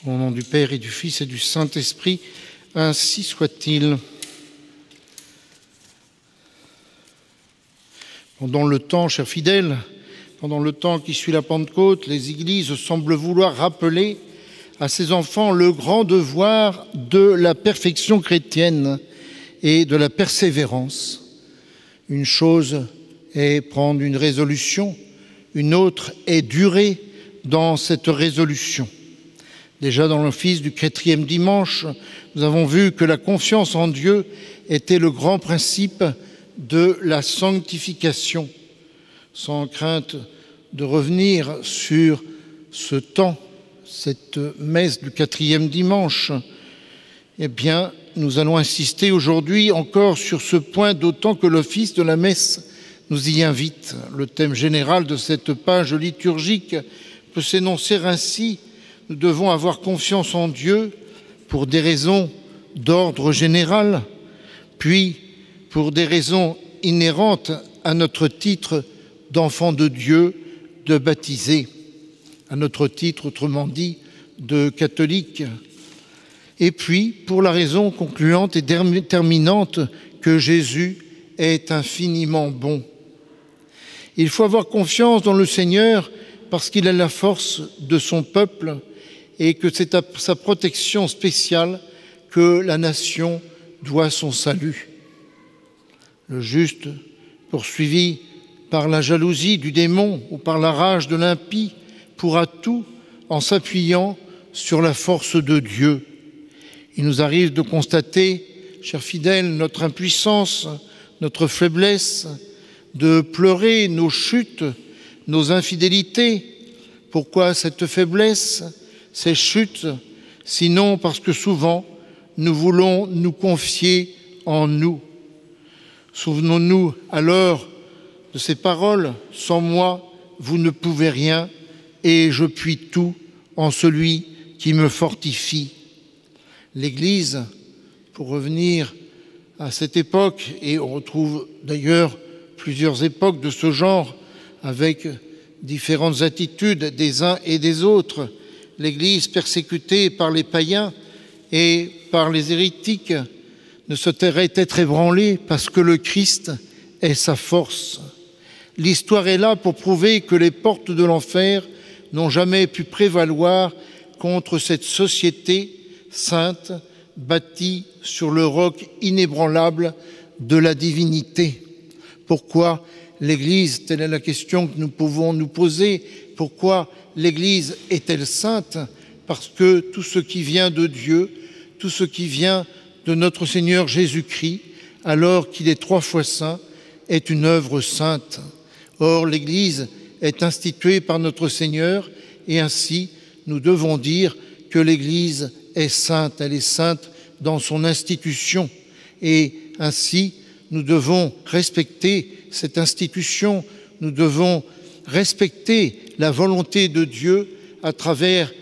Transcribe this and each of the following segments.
Au nom du Père et du Fils et du Saint-Esprit, ainsi soit-il. Pendant le temps, chers fidèles, pendant le temps qui suit la Pentecôte, les églises semblent vouloir rappeler à ses enfants le grand devoir de la perfection chrétienne et de la persévérance. Une chose est prendre une résolution, une autre est durer dans cette résolution. Déjà dans l'office du 4e dimanche, nous avons vu que la confiance en Dieu était le grand principe de la sanctification. Sans crainte de revenir sur ce temps, cette messe du 4e dimanche, eh bien, nous allons insister aujourd'hui encore sur ce point, d'autant que l'office de la messe nous y invite. Le thème général de cette page liturgique peut s'énoncer ainsi: nous devons avoir confiance en Dieu pour des raisons d'ordre général, puis pour des raisons inhérentes à notre titre d'enfant de Dieu, de baptisé, à notre titre, autrement dit, de catholique, et puis pour la raison concluante et déterminante que Jésus est infiniment bon. Il faut avoir confiance dans le Seigneur parce qu'il a la force de son peuple et que c'est à sa protection spéciale que la nation doit son salut. Le juste, poursuivi par la jalousie du démon ou par la rage de l'impie, pourra tout en s'appuyant sur la force de Dieu. Il nous arrive de constater, chers fidèles, notre impuissance, notre faiblesse, de pleurer nos chutes, nos infidélités. Pourquoi cette faiblesse, ces chutes, sinon parce que souvent nous voulons nous confier en nous. Souvenons-nous alors de ces paroles: sans moi, vous ne pouvez rien, et je puis tout en celui qui me fortifie. L'Église, pour revenir à cette époque, et on retrouve d'ailleurs plusieurs époques de ce genre avec différentes attitudes des uns et des autres, l'Église persécutée par les païens et par les hérétiques ne se tairait être ébranlée parce que le Christ est sa force. L'histoire est là pour prouver que les portes de l'enfer n'ont jamais pu prévaloir contre cette société sainte bâtie sur le roc inébranlable de la divinité. Pourquoi l'Église, telle est la question que nous pouvons nous poser, pourquoi l'Église est-elle sainte? Parce que tout ce qui vient de Dieu, tout ce qui vient de notre Seigneur Jésus-Christ, alors qu'il est 3 fois saint, est une œuvre sainte. Or, l'Église est instituée par notre Seigneur et ainsi nous devons dire que l'Église est sainte. Elle est sainte dans son institution et ainsi nous devons respecter cette institution. Nous devons respecter la volonté de Dieu à travers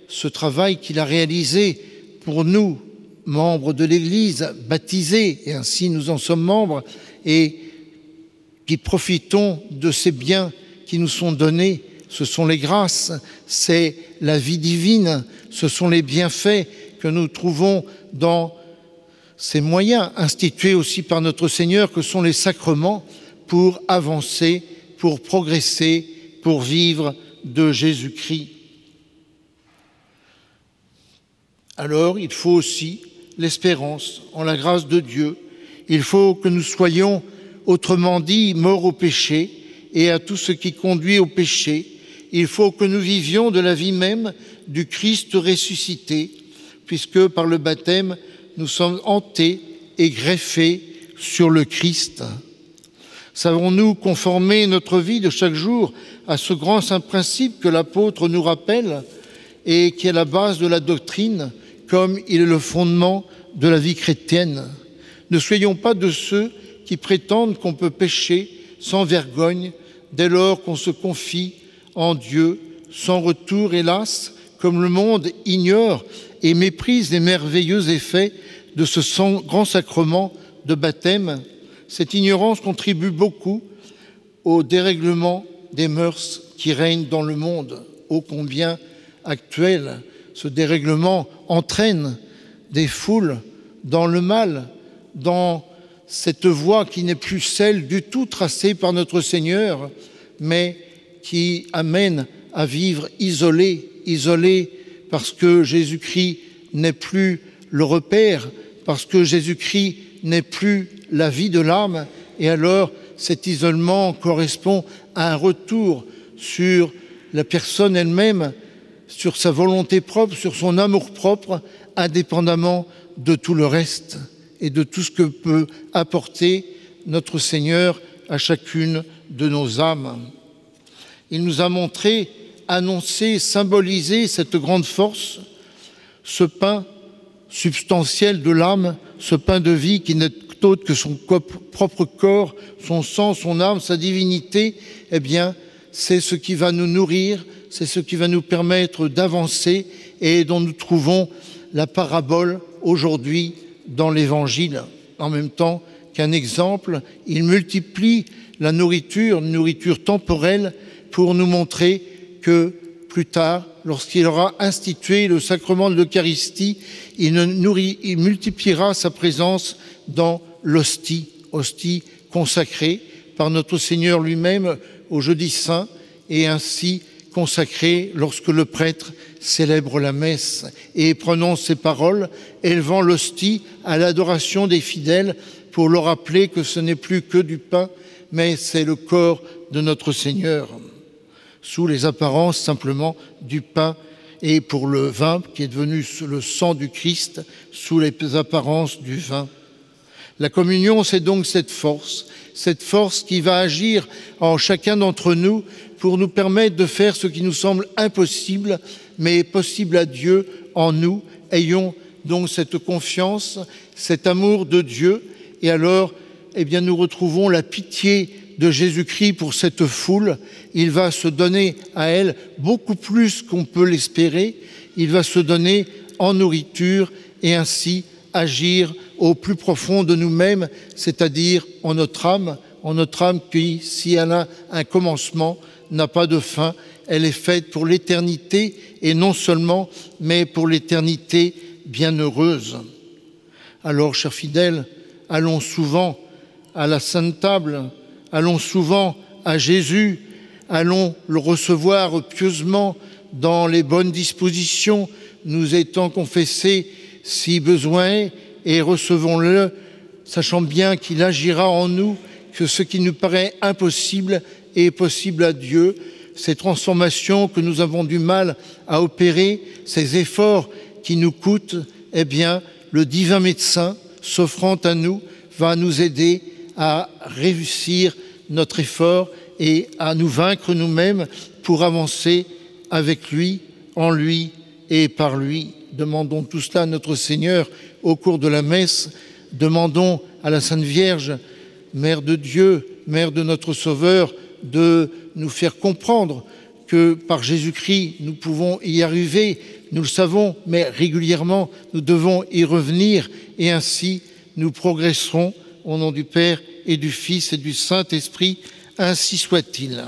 ce travail qu'il a réalisé pour nous, membres de l'Église, baptisés, et ainsi nous en sommes membres, et qui profitons de ces biens qui nous sont donnés. Ce sont les grâces, c'est la vie divine, ce sont les bienfaits que nous trouvons dans ces moyens institués aussi par notre Seigneur que sont les sacrements pour avancer, pour progresser, pour vivre de Jésus-Christ. Alors, il faut aussi l'espérance en la grâce de Dieu. Il faut que nous soyons, autrement dit, morts au péché et à tout ce qui conduit au péché. Il faut que nous vivions de la vie même du Christ ressuscité, puisque par le baptême, nous sommes hantés et greffés sur le Christ. Savons-nous conformer notre vie de chaque jour à ce grand saint principe que l'apôtre nous rappelle et qui est la base de la doctrine, comme il est le fondement de la vie chrétienne? Ne soyons pas de ceux qui prétendent qu'on peut pécher sans vergogne dès lors qu'on se confie en Dieu, sans retour, hélas, comme le monde ignore et méprise les merveilleux effets de ce grand sacrement de baptême. Cette ignorance contribue beaucoup au dérèglement des mœurs qui règnent dans le monde, ô combien actuel. ce dérèglement entraîne des foules dans le mal, dans cette voie qui n'est plus celle du tout tracée par notre Seigneur, mais qui amène à vivre isolé parce que Jésus-Christ n'est plus le repère, parce que Jésus-Christ n'est plus la vie de l'âme. Et alors, cet isolement correspond à un retour sur la personne elle-même, sur sa volonté propre, sur son amour propre, indépendamment de tout le reste et de tout ce que peut apporter notre Seigneur à chacune de nos âmes. Il nous a montré, annoncé, symbolisé cette grande force, ce pain substantiel de l'âme, ce pain de vie qui n'est autre que son propre corps, son sang, son âme, sa divinité. Eh bien, c'est ce qui va nous nourrir, c'est ce qui va nous permettre d'avancer et dont nous trouvons la parabole aujourd'hui dans l'Évangile. En même temps qu'un exemple, il multiplie la nourriture, une nourriture temporelle, pour nous montrer que plus tard, lorsqu'il aura institué le sacrement de l'Eucharistie, il multipliera sa présence dans l'hostie, hostie consacrée par notre Seigneur lui-même au jeudi saint et ainsi consacrée lorsque le prêtre célèbre la messe et prononce ces paroles, élevant l'hostie à l'adoration des fidèles pour leur rappeler que ce n'est plus que du pain, mais c'est le corps de notre Seigneur, sous les apparences simplement du pain, et pour le vin qui est devenu le sang du Christ, sous les apparences du vin. La communion, c'est donc cette force qui va agir en chacun d'entre nous pour nous permettre de faire ce qui nous semble impossible, mais possible à Dieu en nous. Ayons donc cette confiance, cet amour de Dieu, et alors, eh bien, nous retrouvons la pitié de Jésus-Christ pour cette foule. Il va se donner à elle beaucoup plus qu'on peut l'espérer. Il va se donner en nourriture et ainsi agir au plus profond de nous-mêmes, c'est-à-dire en notre âme qui, si elle a un commencement, n'a pas de fin. Elle est faite pour l'éternité et non seulement, mais pour l'éternité bienheureuse. Alors, chers fidèles, allons souvent à la Sainte Table, allons souvent à Jésus, allons le recevoir pieusement dans les bonnes dispositions, nous étant confessés si besoin est, et recevons-le, sachant bien qu'il agira en nous, que ce qui nous paraît impossible est possible à Dieu. Ces transformations que nous avons du mal à opérer, ces efforts qui nous coûtent, eh bien, le divin médecin, s'offrant à nous, va nous aider à réussir notre effort et à nous vaincre nous-mêmes pour avancer avec lui, en lui et par lui. Demandons tout cela à notre Seigneur au cours de la messe. Demandons à la Sainte Vierge, Mère de Dieu, Mère de notre Sauveur, de nous faire comprendre que par Jésus-Christ, nous pouvons y arriver. Nous le savons, mais régulièrement, nous devons y revenir et ainsi nous progresserons au nom du Père et du Fils et du Saint-Esprit. Ainsi soit-il.